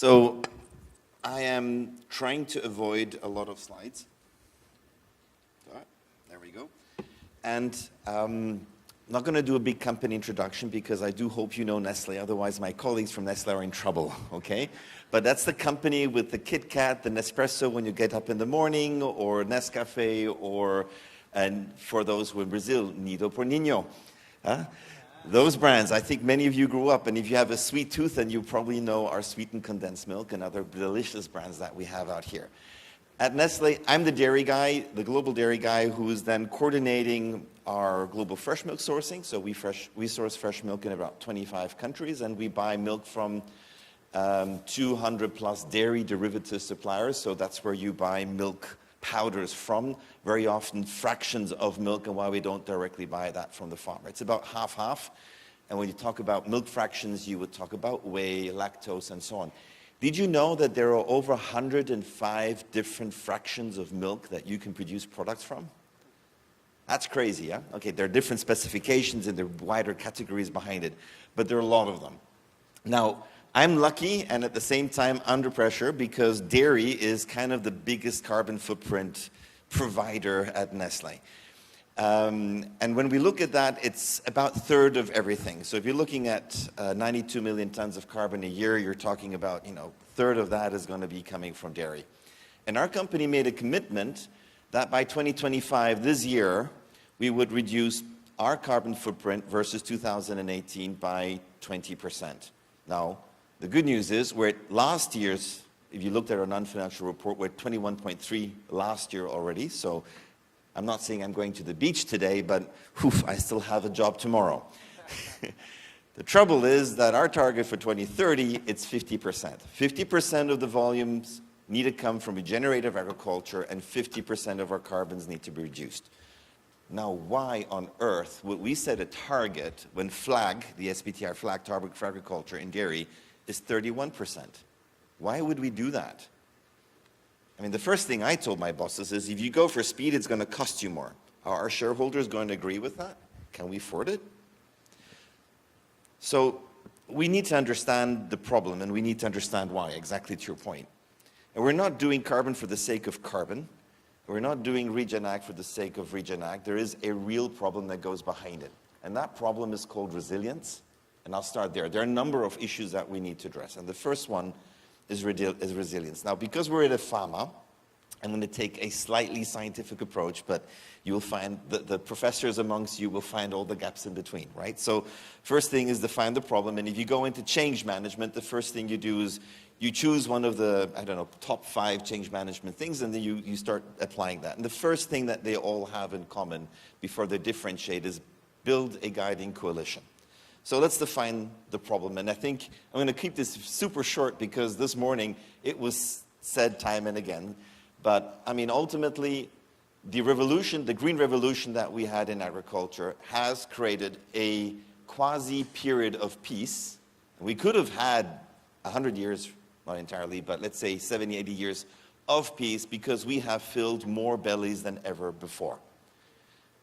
So I am trying to avoid a lot of slides. There we go. And I'm not going to do a big company introduction because I do hope you know Nestle, otherwise my colleagues from Nestle are in trouble, okay? But that's the company with the Kit Kat, the Nespresso when you get up in the morning, or Nescafe, or, and for those who are in Brazil, Nido por Niño. Huh? Those brands, I think many of you grew up, and if you have a sweet tooth, then you probably know our sweetened condensed milk and other delicious brands that we have out here. At Nestle, I'm the dairy guy, the global dairy guy, who is then coordinating our global fresh milk sourcing. So we source fresh milk in about 25 countries, and we buy milk from 200 plus dairy derivative suppliers. So that's where you buy milk powders from, very often fractions of milk, and why we don't directly buy that from the farmer. It's about half-half. And when you talk about milk fractions, you would talk about whey, lactose, and so on. Did you know that there are over 105 different fractions of milk that you can produce products from? That's crazy, yeah? Okay, there are different specifications and there are wider categories behind it, but there are a lot of them. Now, I'm lucky and at the same time under pressure because dairy is kind of the biggest carbon footprint provider at Nestle. And when we look at that, it's about a third of everything. So if you're looking at 92 million tons of carbon a year, you're talking about, a third of that is going to be coming from dairy. And our company made a commitment that by 2025, this year, we would reduce our carbon footprint versus 2018 by 20%. Now, the good news is we're at last year's, if you looked at our non-financial report, we're at 21.3 last year already. So I'm not saying I'm going to the beach today, but I still have a job tomorrow. The trouble is that our target for 2030, it's 50%. 50% of the volumes need to come from regenerative agriculture, and 50% of our carbons need to be reduced. Now, why on earth would we set a target when FLAG, the SBTi FLAG target for agriculture in dairy, is 31%? Why would we do that? I mean, the first thing I told my bosses is, if you go for speed, it's going to cost you more. Are our shareholders going to agree with that? Can we afford it? So we need to understand the problem, and we need to understand why, exactly to your point. And we're not doing carbon for the sake of carbon. We're not doing Regen Ag for the sake of Regen Ag. There is a real problem that goes behind it. And that problem is called resilience. And I'll start there. There are a number of issues that we need to address. And the first one is resilience. Now, because we're at IFAMA, I'm going to take a slightly scientific approach, but you will find the professors amongst you will find all the gaps in between, right? So first thing is define the problem. And if you go into change management, the first thing you do is you choose one of the, top 5 change management things, and then you start applying that. And the first thing that they all have in common before they differentiate is build a guiding coalition. So let's define the problem. And I think I'm going to keep this super short because this morning it was said time and again. But I mean, ultimately, the revolution, the green revolution that we had in agriculture has created a quasi-period of peace. We could have had 100 years, not entirely, but let's say 70, 80 years of peace because we have filled more bellies than ever before.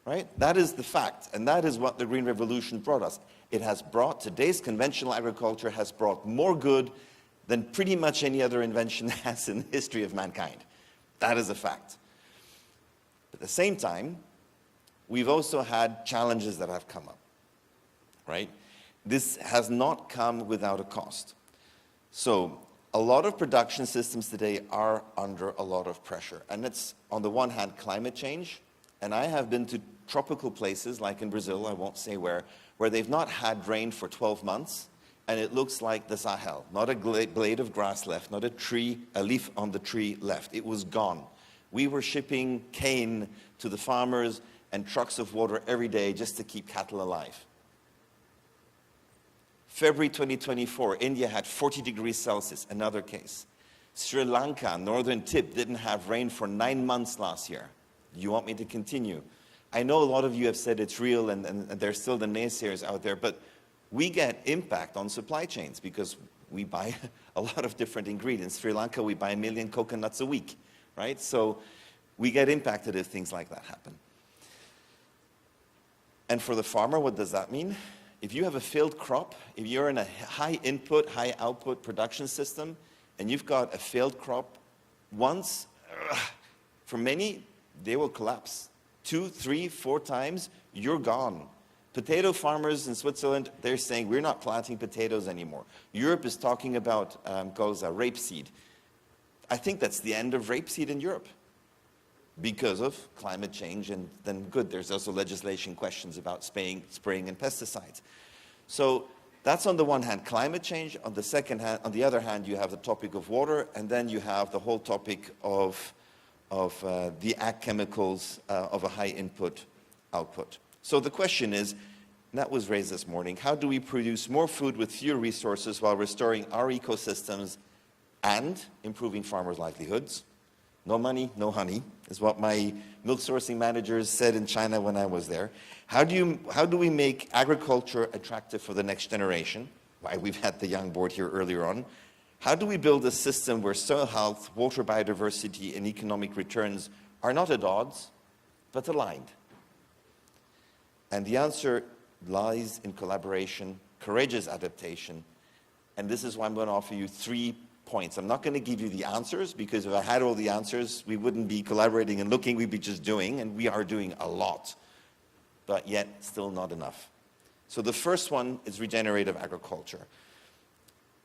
Right? That is the fact, and that is what the Green Revolution brought us. It has brought, today's conventional agriculture has brought more good than pretty much any other invention has in the history of mankind. That is a fact. At the same time, we've also had challenges that have come up, right? This has not come without a cost. So a lot of production systems today are under a lot of pressure. And it's, on the one hand, climate change. And I have been to tropical places, like in Brazil, I won't say where they've not had rain for 12 months, and it looks like the Sahel. Not a blade of grass left, not a leaf on the tree left. It was gone. We were shipping cane to the farmers and trucks of water every day just to keep cattle alive. February 2024, India had 40 degrees Celsius, another case. Sri Lanka, northern tip, didn't have rain for 9 months last year. You want me to continue? I know a lot of you have said it's real and there's still the naysayers out there, but we get impact on supply chains because we buy a lot of different ingredients. Sri Lanka, we buy 1 million coconuts a week, right? So we get impacted if things like that happen. And for the farmer, what does that mean? If you have a failed crop, if you're in a high input, high output production system, and you've got a failed crop, once, for many, they will collapse. 2, 3, 4 times, you're gone. Potato farmers in Switzerland, they're saying, we're not planting potatoes anymore. Europe is talking about rapeseed. I think that's the end of rapeseed in Europe because of climate change, and then good, there's also legislation questions about spraying and pesticides. So that's on the one hand climate change, on the other hand you have the topic of water, and then you have the whole topic of the ag chemicals of a high input output. So the question is, and that was raised this morning, how do we produce more food with fewer resources while restoring our ecosystems and improving farmers' livelihoods? No money, no honey, is what my milk sourcing managers said in China when I was there. How do we make agriculture attractive for the next generation? Why we've had the young board here earlier on. How do we build a system where soil health, water biodiversity, and economic returns are not at odds, but aligned? And the answer lies in collaboration, courageous adaptation, and this is why I'm going to offer you 3 points. I'm not going to give you the answers, because if I had all the answers, we wouldn't be collaborating and looking, we'd be just doing, and we are doing a lot, but yet still not enough. So the first one is regenerative agriculture.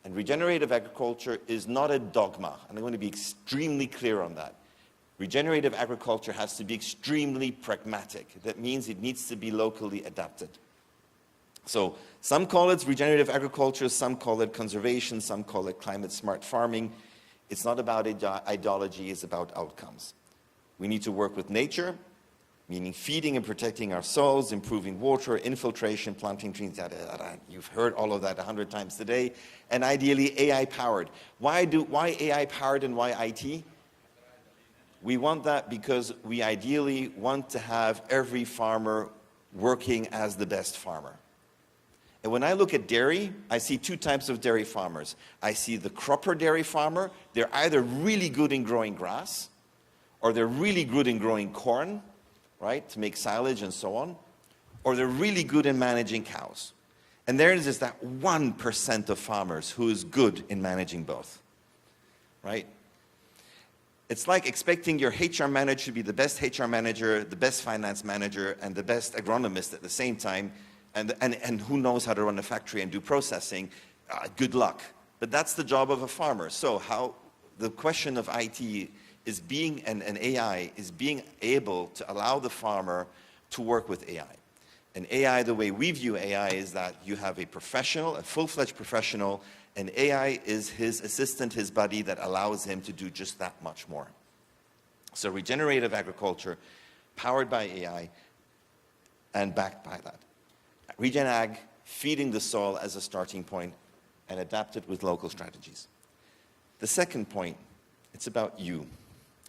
And regenerative agriculture is not a dogma, and I'm going to be extremely clear on that. Regenerative agriculture has to be extremely pragmatic. That means it needs to be locally adapted. So some call it regenerative agriculture, some call it conservation, some call it climate smart farming. It's not about ideology, it's about outcomes. We need to work with nature, meaning feeding and protecting our soils, improving water, infiltration, planting trees, yada, yada. You've heard all of that 100 times today. And ideally AI-powered. Why AI-powered and why IT? We want that because we ideally want to have every farmer working as the best farmer. And when I look at dairy, I see 2 types of dairy farmers. I see the cropper dairy farmer. They're either really good in growing grass, or they're really good in growing corn, right, to make silage and so on, or they're really good in managing cows. And there is just that 1% of farmers who is good in managing both, right? It's like expecting your HR manager to be the best HR manager, the best finance manager, and the best agronomist at the same time, and who knows how to run a factory and do processing. Good luck. But that's the job of a farmer. So the question of IT is being, and AI, is being able to allow the farmer to work with AI. And AI, the way we view AI, is that you have a professional, a full-fledged professional, and AI is his assistant, his buddy, that allows him to do just that much more. So regenerative agriculture, powered by AI, and backed by that. Regen Ag, feeding the soil as a starting point, and adapted with local strategies. The second point, it's about you.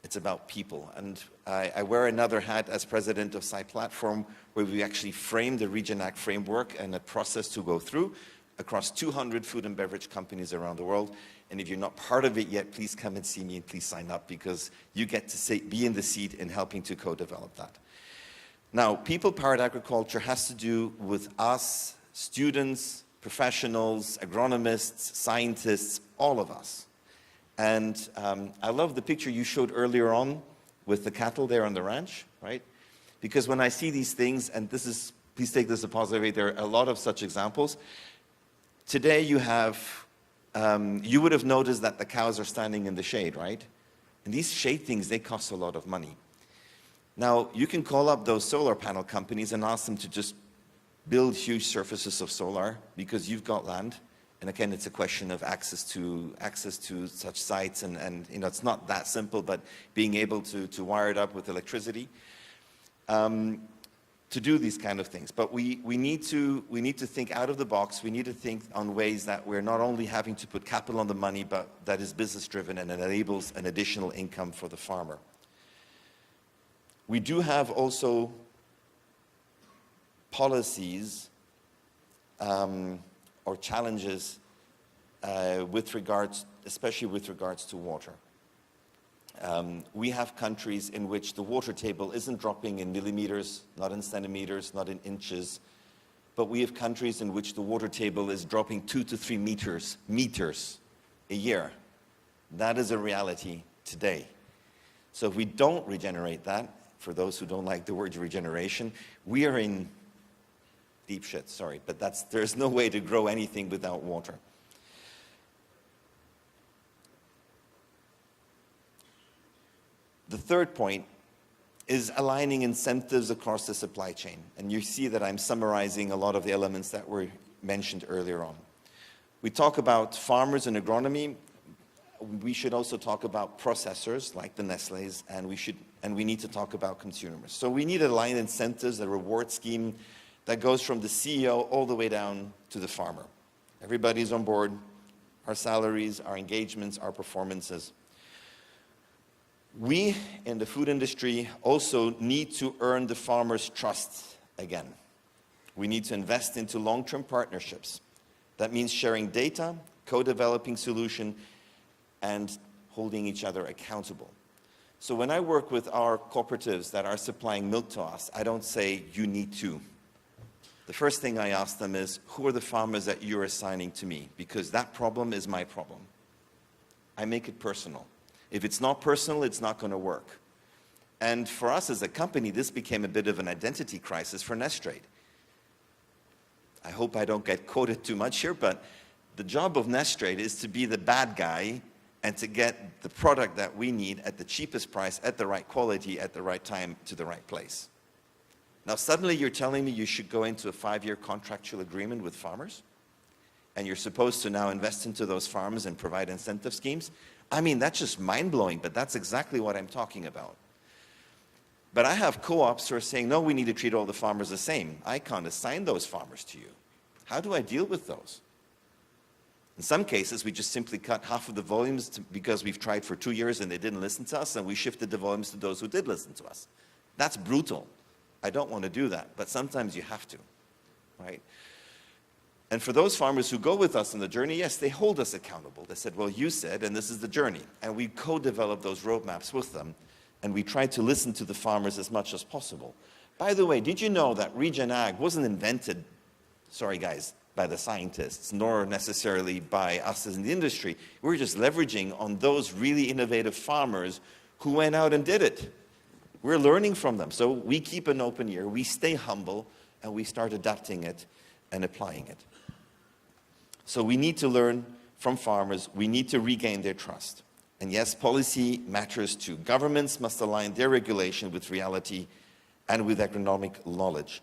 It's about people. And I wear another hat as president of Sci Platform, where we actually framed the Regen Ag framework and a process to go through across 200 food and beverage companies around the world. And if you're not part of it yet, please come and see me and please sign up, because you get to be in the seat in helping to co-develop that. Now, people-powered agriculture has to do with us, students, professionals, agronomists, scientists, all of us. And I love the picture you showed earlier on with the cattle there on the ranch, right? Because when I see these things, and this is, please take this as a positive way, there are a lot of such examples. Today you have, you would have noticed that the cows are standing in the shade, right? And these shade things, they cost a lot of money. Now, you can call up those solar panel companies and ask them to just build huge surfaces of solar, because you've got land. And again, it's a question of access to such sites, and you know, it's not that simple, but being able to wire it up with electricity to do these kind of things. But we need to think out of the box. We need to think on ways that we're not only having to put capital on the money, but that is business driven and enables an additional income for the farmer. We do have also policies or challenges especially with regards to water. We have countries in which the water table isn't dropping in millimeters, not in centimeters, not in inches, but we have countries in which the water table is dropping 2 to 3 meters a year. That is a reality today. So if we don't regenerate that, for those who don't like the word regeneration, we are in deep shit, sorry, but there's no way to grow anything without water. The third point is aligning incentives across the supply chain. And you see that I'm summarizing a lot of the elements that were mentioned earlier on. We talk about farmers and agronomy. We should also talk about processors like the Nestlé's, and we need to talk about consumers. So we need aligned incentives, a reward scheme that goes from the CEO all the way down to the farmer. Everybody's on board, our salaries, our engagements, our performances. We in the food industry also need to earn the farmer's trust again. We need to invest into long-term partnerships. That means sharing data, co-developing solutions, and holding each other accountable. So when I work with our cooperatives that are supplying milk to us, I don't say, you need to. The first thing I ask them is, who are the farmers that you're assigning to me? Because that problem is my problem. I make it personal. If it's not personal, it's not going to work. And for us as a company, this became a bit of an identity crisis for Nestlé. I hope I don't get quoted too much here, but the job of Nestlé is to be the bad guy and to get the product that we need at the cheapest price, at the right quality, at the right time, to the right place. Now suddenly you're telling me you should go into a 5-year contractual agreement with farmers? And you're supposed to now invest into those farms and provide incentive schemes? I mean, that's just mind-blowing, but that's exactly what I'm talking about. But I have co-ops who are saying, no, we need to treat all the farmers the same. I can't assign those farmers to you. How do I deal with those? In some cases, we just simply cut half of the volumes because we've tried for 2 years and they didn't listen to us, and we shifted the volumes to those who did listen to us. That's brutal. I don't want to do that, but sometimes you have to, right? And for those farmers who go with us on the journey, yes, they hold us accountable. They said, well, you said, and this is the journey. And we co-develop those roadmaps with them, and we try to listen to the farmers as much as possible. By the way, did you know that Regen Ag wasn't invented, sorry guys, by the scientists, nor necessarily by us in the industry? We're just leveraging on those really innovative farmers who went out and did it. We're learning from them. So we keep an open ear, we stay humble, and we start adapting it and applying it. So we need to learn from farmers. We need to regain their trust. And yes, policy matters too. Governments must align their regulation with reality and with agronomic knowledge.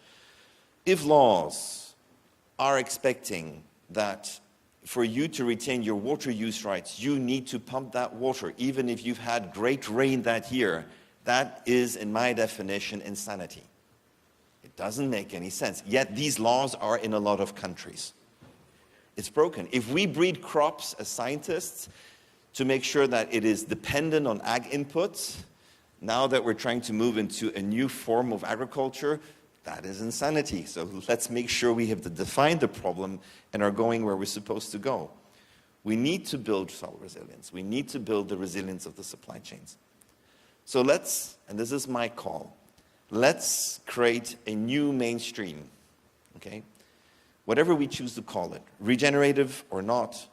If laws are expecting that for you to retain your water use rights, you need to pump that water, even if you've had great rain that year, that is, in my definition, insanity. It doesn't make any sense. Yet these laws are in a lot of countries. It's broken. If we breed crops as scientists to make sure that it is dependent on ag inputs, now that we're trying to move into a new form of agriculture, that is insanity. So let's make sure we have defined the problem and are going where we're supposed to go. We need to build soil resilience. We need to build the resilience of the supply chains. So let's, and this is my call, let's create a new mainstream, okay? Whatever we choose to call it, regenerative or not.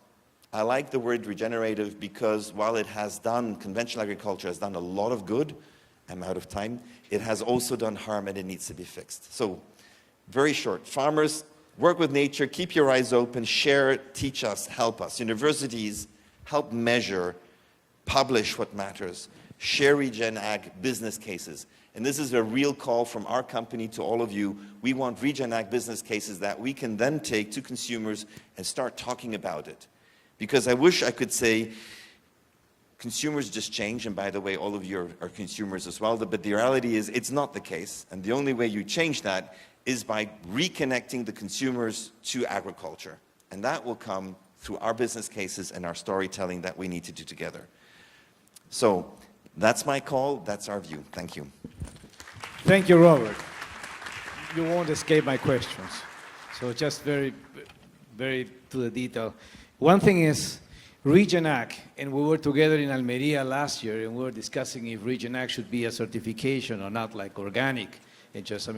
I like the word regenerative because while it has done, conventional agriculture has done a lot of good, I'm out of time, it has also done harm and it needs to be fixed. So, very short, farmers, work with nature, keep your eyes open, share, teach us, help us. Universities, help measure, publish what matters, share Regen Ag business cases. And this is a real call from our company to all of you. We want Regen Ag business cases that we can then take to consumers and start talking about it. Because I wish I could say, consumers just change, and by the way, all of you are consumers as well, but the reality is it's not the case. And the only way you change that is by reconnecting the consumers to agriculture. And that will come through our business cases and our storytelling that we need to do together. So that's my call, that's our view. Thank you. Thank you, Robert. You won't escape my questions. So just very to the detail. One thing is Regen Ag, and we were together in Almeria last year, and we were discussing if Regen Ag should be a certification or not, like organic, and just,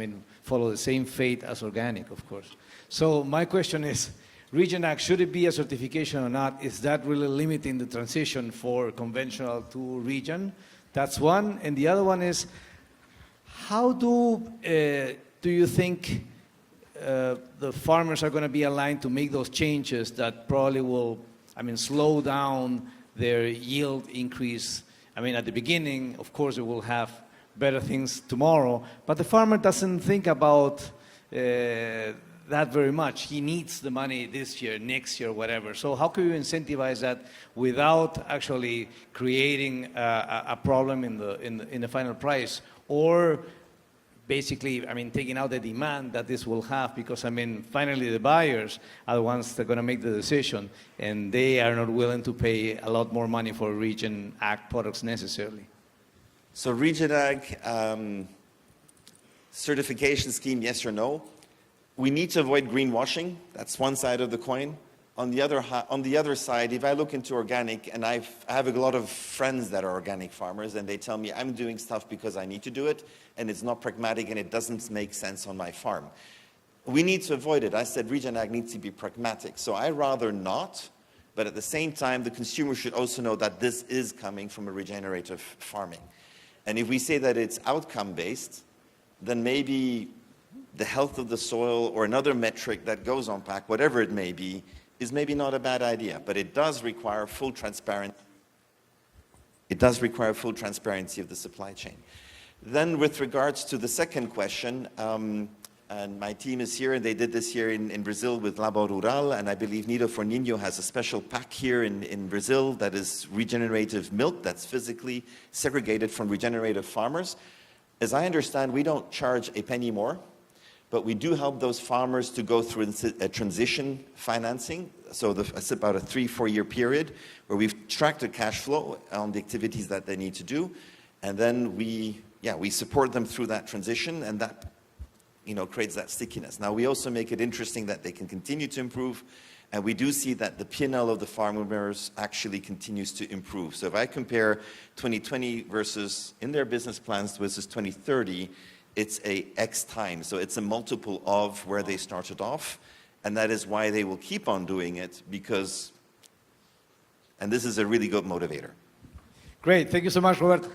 follow the same fate as organic, of course. So my question is, Region Act, should it be a certification or not? Is that really limiting the transition for conventional to region? That's one. And the other one is, how do you think the farmers are going to be aligned to make those changes that probably will, slow down their yield increase? At the beginning, of course, it will have better things tomorrow, but the farmer doesn't think about that very much. He needs the money this year, next year, whatever. So how can you incentivize that without actually creating a problem in the final price, or basically, taking out the demand that this will have? Because, finally the buyers are the ones that are going to make the decision, and they are not willing to pay a lot more money for Region Ag products necessarily. So Region Ag certification scheme, yes or no? We need to avoid greenwashing. That's one side of the coin. On the other side, if I look into organic, and I have a lot of friends that are organic farmers, and they tell me I'm doing stuff because I need to do it, and it's not pragmatic, and it doesn't make sense on my farm. We need to avoid it. I said Region Ag needs to be pragmatic. So I rather not, but at the same time, the consumer should also know that this is coming from a regenerative farming. And if we say that it's outcome-based, then maybe the health of the soil or another metric that goes on pack, whatever it may be, is maybe not a bad idea, but it does require full transparency. It does require full transparency of the supply chain. Then with regards to the second question, and my team is here, and they did this here in Brazil with Labo Rural, and I believe Nido for Nino has a special pack here in Brazil that is regenerative milk that's physically segregated from regenerative farmers. As I understand, we don't charge a penny more, but we do help those farmers to go through a transition financing. So it's about a 3-4 year period where we've tracked the cash flow on the activities that they need to do. And then we support them through that transition, and that creates that stickiness. Now, we also make it interesting that they can continue to improve, and we do see that the P&L of the farmers actually continues to improve. So if I compare 2020 versus in their business plans versus 2030, it's a X times. So it's a multiple of where they started off, and that is why they will keep on doing it, because, and this is a really good motivator. Great. Thank you so much, Roberto.